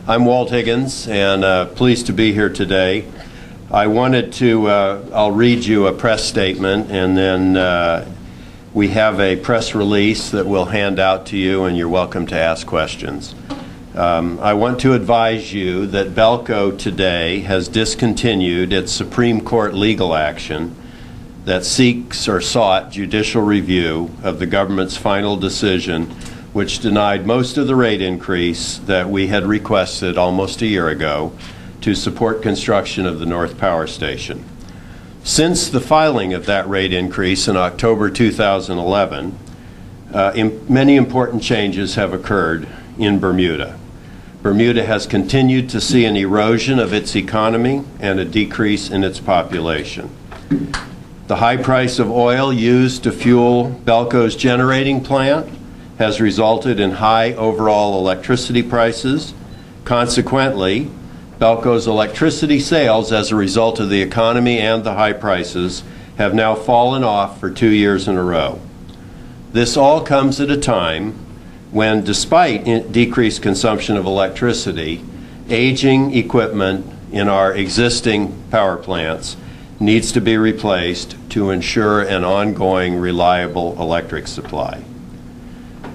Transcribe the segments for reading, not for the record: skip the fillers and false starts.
I'm Walt Higgins, and pleased to be here today. I wanted to, I'll read you a press statement, and then we have a press release that we'll hand out to you, and you're welcome to ask questions. I want to advise you that BELCO today has discontinued its Supreme Court legal action that seeks or sought judicial review of the government's final decision, which denied most of the rate increase that we had requested almost a year ago to support construction of the North Power Station. Since the filing of that rate increase in October 2011, many important changes have occurred in Bermuda. Bermuda has continued to see an erosion of its economy and a decrease in its population. The high price of oil used to fuel BELCO's generating plant has resulted in high overall electricity prices. Consequently, BELCO's electricity sales as a result of the economy and the high prices have now fallen off for 2 years in a row. This all comes at a time when, despite decreased consumption of electricity, aging equipment in our existing power plants needs to be replaced to ensure an ongoing reliable electric supply.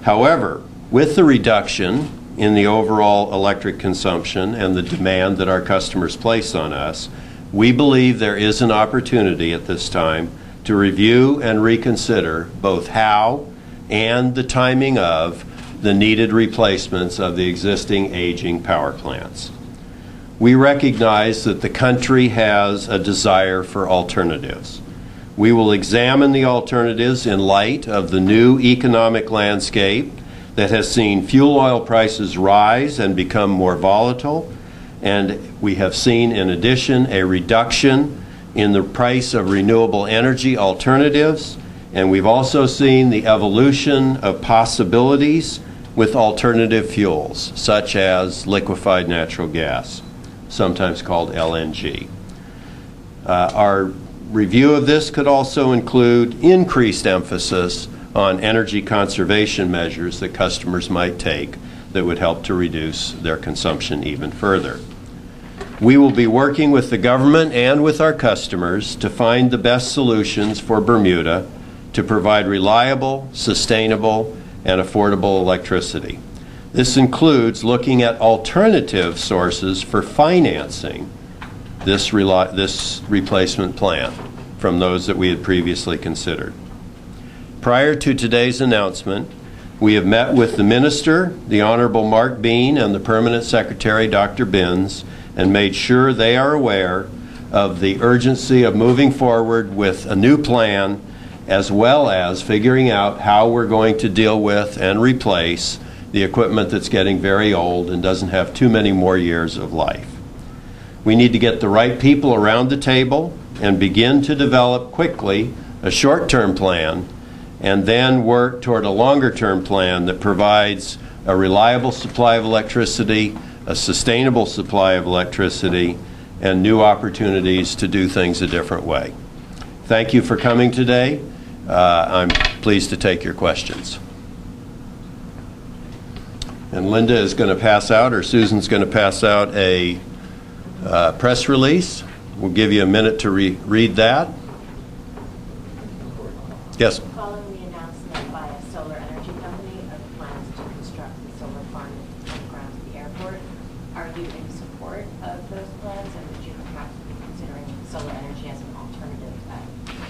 However, with the reduction in the overall electric consumption and the demand that our customers place on us, we believe there is an opportunity at this time to review and reconsider both how and the timing of the needed replacements of the existing aging power plants. We recognize that the country has a desire for alternatives. We will examine the alternatives in light of the new economic landscape that has seen fuel oil prices rise and become more volatile, and we have seen, in addition, a reduction in the price of renewable energy alternatives, and we've also seen the evolution of possibilities with alternative fuels, such as liquefied natural gas, sometimes called LNG. Our review of this could also include increased emphasis on energy conservation measures that customers might take that would help to reduce their consumption even further. We will be working with the government and with our customers to find the best solutions for Bermuda to provide reliable, sustainable, and affordable electricity. This includes looking at alternative sources for financing this replacement plan from those that we had previously considered. Prior to today's announcement, we have met with the Minister, the Honorable Mark Bean, and the Permanent Secretary, Dr. Binns, and made sure they are aware of the urgency of moving forward with a new plan, as well as figuring out how we're going to deal with and replace the equipment that's getting very old and doesn't have too many more years of life. We need to get the right people around the table and begin to develop quickly a short-term plan, and then work toward a longer-term plan that provides a reliable supply of electricity, a sustainable supply of electricity, and new opportunities to do things a different way. Thank you for coming today. I'm pleased to take your questions. And Linda is going to pass out, or Susan's going to pass out a press release. We'll give you a minute to read that. Yes? Following the announcement by a solar energy company of plans to construct the solar farm on the grounds of the airport, are you in support of those plans, and would you perhaps be considering solar energy as an alternative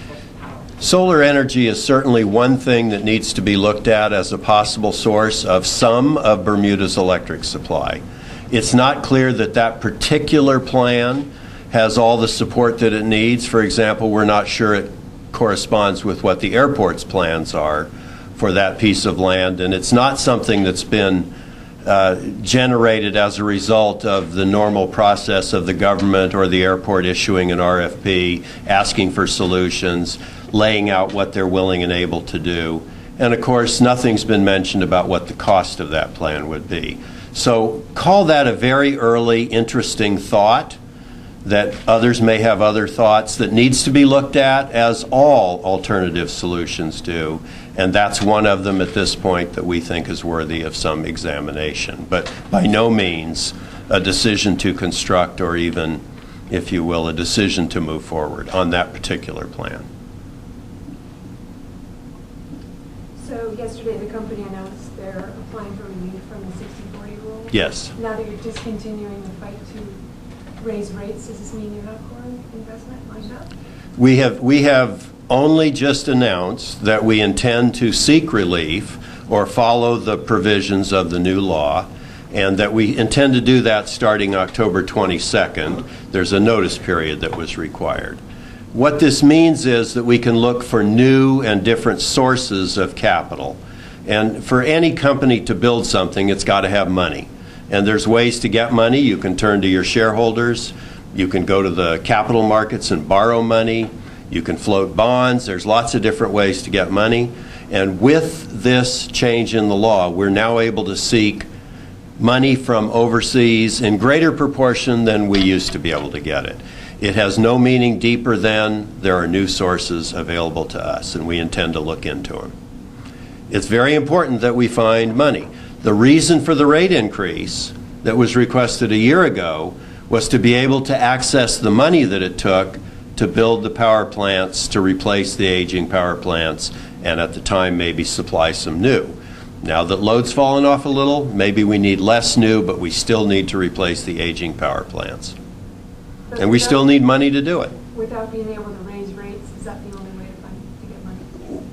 source of power? Solar energy is certainly one thing that needs to be looked at as a possible source of some of Bermuda's electric supply. It's not clear that that particular plan has all the support that it needs. For example, we're not sure it corresponds with what the airport's plans are for that piece of land, and it's not something that's been generated as a result of the normal process of the government or the airport issuing an RFP, asking for solutions, laying out what they're willing and able to do. And of course, nothing's been mentioned about what the cost of that plan would be. So call that a very early, interesting thought, that others may have other thoughts, that needs to be looked at, as all alternative solutions do. And that's one of them at this point that we think is worthy of some examination. But by no means a decision to construct, or even, if you will, a decision to move forward on that particular plan. So yesterday the company announced they're applying for relief from the 60/40 rule. Yes. Now that you're discontinuing the fight to raise rates, does this mean you have foreign investment lined up? We have only just announced that we intend to seek relief or follow the provisions of the new law, and that we intend to do that starting October 22nd. There's a notice period that was required. What this means is that we can look for new and different sources of capital. And for any company to build something, it's got to have money. And there's ways to get money. You can turn to your shareholders. You can go to the capital markets and borrow money. You can float bonds. There's lots of different ways to get money. And with this change in the law, we're now able to seek money from overseas in greater proportion than we used to be able to get it. It has no meaning deeper than there are new sources available to us, and we intend to look into them. It's very important that we find money. The reason for the rate increase that was requested a year ago was to be able to access the money that it took to build the power plants, to replace the aging power plants, and at the time maybe supply some new. Now that load's fallen off a little, maybe we need less new, but we still need to replace the aging power plants. But And we still need money to do it. Without being able to raise rates, is that the only way to get money?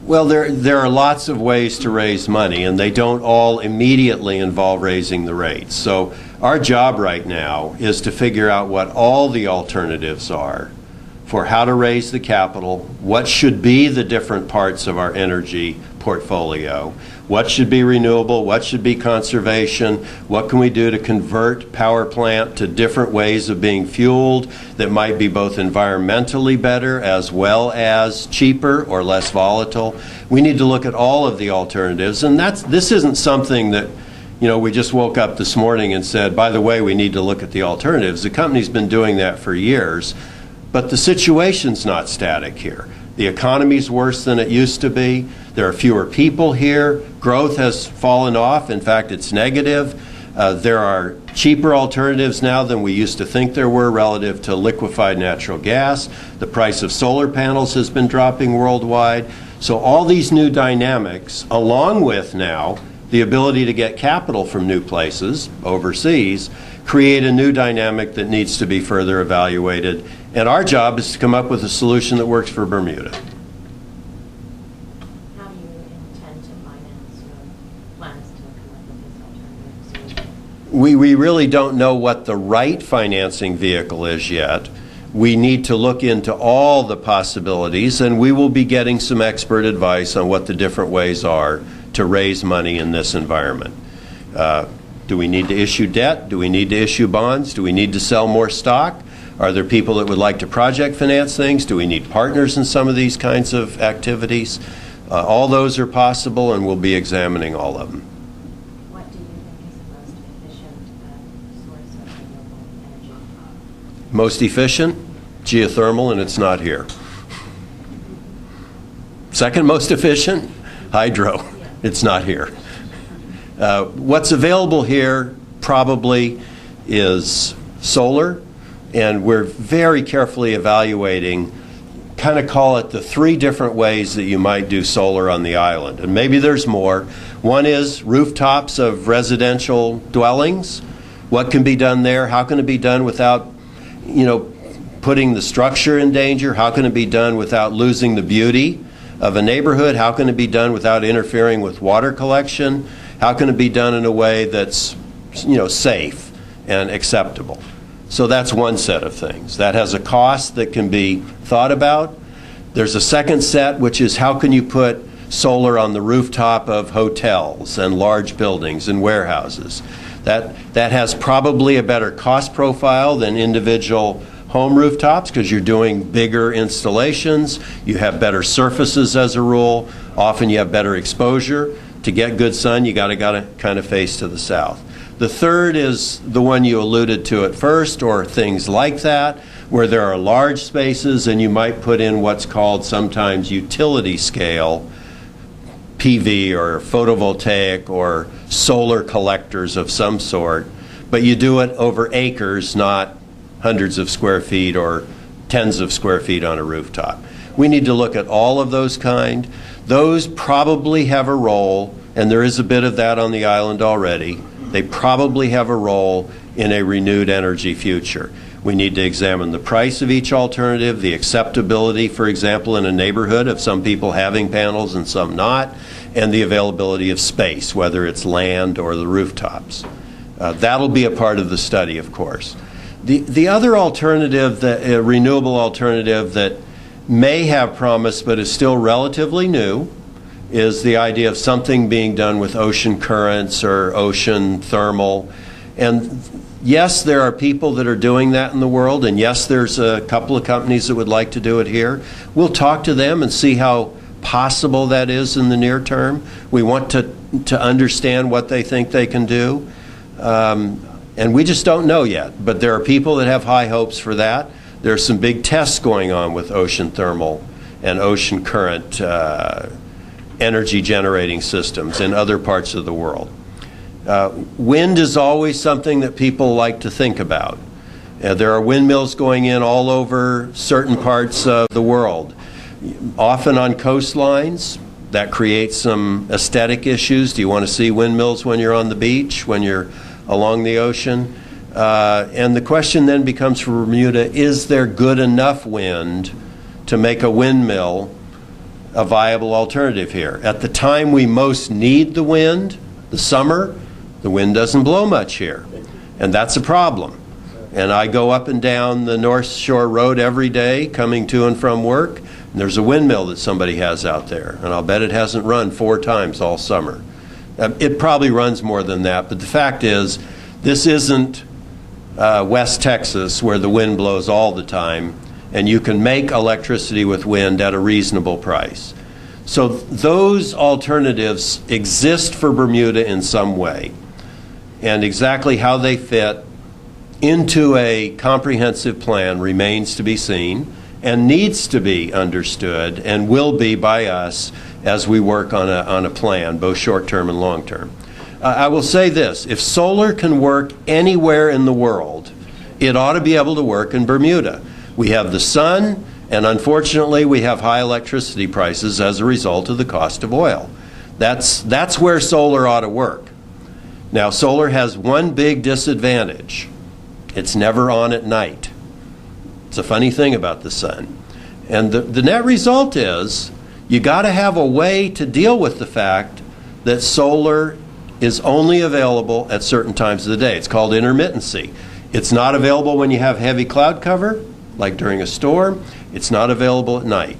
Well, there are lots of ways to raise money, and they don't all immediately involve raising the rates. So our job right now is to figure out what all the alternatives are for how to raise the capital, what should be the different parts of our energy portfolio, what should be renewable, what should be conservation, what can we do to convert power plant to different ways of being fueled that might be both environmentally better as well as cheaper or less volatile. We need to look at all of the alternatives, and this isn't something that, you know, we just woke up this morning and said, by the way, we need to look at the alternatives. The company's been doing that for years. But the situation's not static here. The economy's worse than it used to be. There are fewer people here. Growth has fallen off. In fact, it's negative. There are cheaper alternatives now than we used to think there were relative to liquefied natural gas. The price of solar panels has been dropping worldwide. So all these new dynamics, along with now the ability to get capital from new places, overseas, create a new dynamic that needs to be further evaluated. And our job is to come up with a solution that works for Bermuda. How do you intend to finance your plans to come up with this alternative solution? We really don't know what the right financing vehicle is yet. We need to look into all the possibilities, and we will be getting some expert advice on what the different ways are to raise money in this environment. Do we need to issue debt? Do we need to issue bonds? Do we need to sell more stock? Are there people that would like to project finance things? Do we need partners in some of these kinds of activities? All those are possible, and we'll be examining all of them. What do you think is the most efficient source of renewable energy? Most efficient? Geothermal, and it's not here. Second most efficient? Hydro. It's not here. What's available here probably is solar, and we're very carefully evaluating, kind of call it the 3 different ways that you might do solar on the island. And maybe there's more. One is rooftops of residential dwellings. What can be done there? How can it be done without, you know, putting the structure in danger? How can it be done without losing the beauty of a neighborhood? How can it be done without interfering with water collection? How can it be done in a way that's, you know, safe and acceptable? So that's one set of things. That has a cost that can be thought about. There's a second set, which is how can you put solar on the rooftop of hotels and large buildings and warehouses. That has probably a better cost profile than individual home rooftops because you're doing bigger installations. You have better surfaces as a rule. Often you have better exposure. To get good sun, you got to kind of face to the south. The third is the one you alluded to at first, or things like that, where there are large spaces and you might put in what's called sometimes utility scale PV or photovoltaic or solar collectors of some sort. but you do it over acres, not hundreds of square feet or tens of square feet on a rooftop. We need to look at all of those kind. Those probably have a role, and there is a bit of that on the island already. They probably have a role in a renewed energy future. We need to examine the price of each alternative, the acceptability, for example, in a neighborhood of some people having panels and some not, and the availability of space, whether it's land or the rooftops. That'll be a part of the study, of course. The other alternative, the renewable alternative that may have promise but is still relatively new, is the idea of something being done with ocean currents or ocean thermal. And yes, there are people that are doing that in the world, and yes, there's a couple of companies that would like to do it here. We'll talk to them and see how possible that is in the near term. We want to understand what they think they can do. And we just don't know yet, but there are people that have high hopes for that. There are some big tests going on with ocean thermal and ocean current energy generating systems in other parts of the world. Wind is always something that people like to think about. There are windmills going in all over certain parts of the world, often on coastlines. That creates some aesthetic issues. Do you want to see windmills when you're on the beach, when you're along the ocean? And the question then becomes for Bermuda, is there good enough wind to make a windmill a viable alternative here? At the time we most need the wind, the summer, the wind doesn't blow much here. And that's a problem. And I go up and down the North Shore Road every day coming to and from work, and there's a windmill that somebody has out there. And I'll bet it hasn't run 4 times all summer. It probably runs more than that, but the fact is, this isn't West Texas where the wind blows all the time, and you can make electricity with wind at a reasonable price. So those alternatives exist for Bermuda in some way, and exactly how they fit into a comprehensive plan remains to be seen and needs to be understood and will be by us as we work on a plan, both short-term and long-term. I will say this, if solar can work anywhere in the world, it ought to be able to work in Bermuda. We have the sun, and unfortunately we have high electricity prices as a result of the cost of oil. That's where solar ought to work. Now, solar has one big disadvantage. It's never on at night. It's a funny thing about the sun. And the net result is you got to have a way to deal with the fact that solar is only available at certain times of the day. It's called intermittency. It's not available when you have heavy cloud cover, like during a storm. It's not available at night.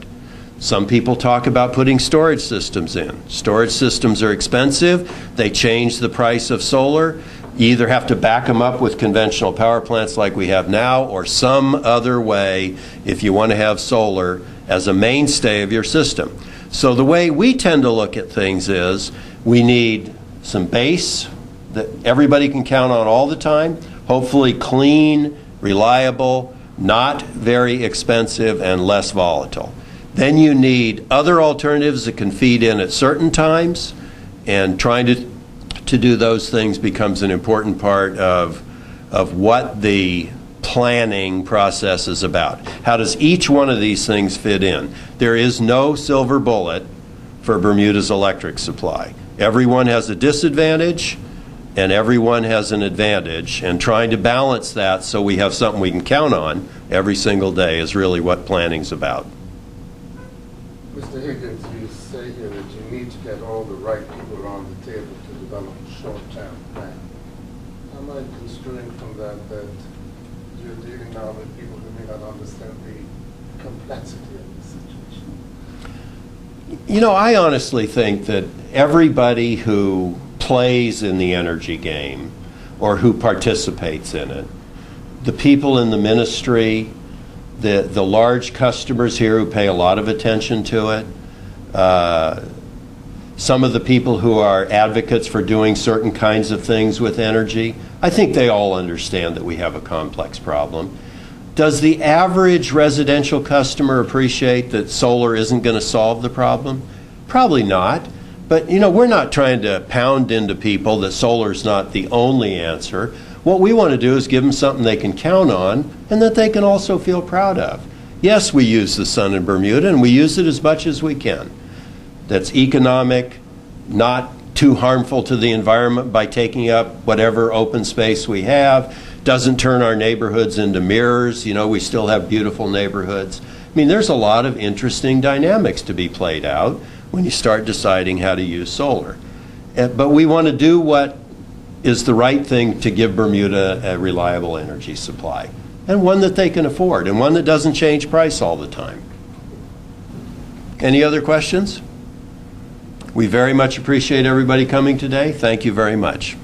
Some people talk about putting storage systems in. Storage systems are expensive. They change the price of solar. You either have to back them up with conventional power plants like we have now, or some other way if you want to have solar as a mainstay of your system. So the way we tend to look at things is we need some base that everybody can count on all the time, hopefully clean, reliable, not very expensive, and less volatile. Then you need other alternatives that can feed in at certain times, and trying to do those things becomes an important part of what the planning process is about. How does each one of these things fit in? There is no silver bullet for Bermuda's electric supply. Everyone has a disadvantage and everyone has an advantage, and trying to balance that so we have something we can count on every single day is really what planning's about. Mr. Higgins, you say here that you need to get all the right people around the table to develop a short-term plan. Am I construing from that you're dealing now with people who may not understand the complexity of the situation? You know, I honestly think that everybody who plays in the energy game or who participates in it, the people in the ministry, the large customers here who pay a lot of attention to it, some of the people who are advocates for doing certain kinds of things with energy, I think they all understand that we have a complex problem. Does the average residential customer appreciate that solar isn't going to solve the problem? Probably not. But, you know, we're not trying to pound into people that solar is not the only answer. What we want to do is give them something they can count on and that they can also feel proud of. Yes, we use the sun in Bermuda, and we use it as much as we can. That's economic, not too harmful to the environment by taking up whatever open space we have, doesn't turn our neighborhoods into mirrors. You know, we still have beautiful neighborhoods. I mean, there's a lot of interesting dynamics to be played out when you start deciding how to use solar. But we want to do what is the right thing to give Bermuda a reliable energy supply, and one that they can afford, and one that doesn't change price all the time. Any other questions? We very much appreciate everybody coming today. Thank you very much.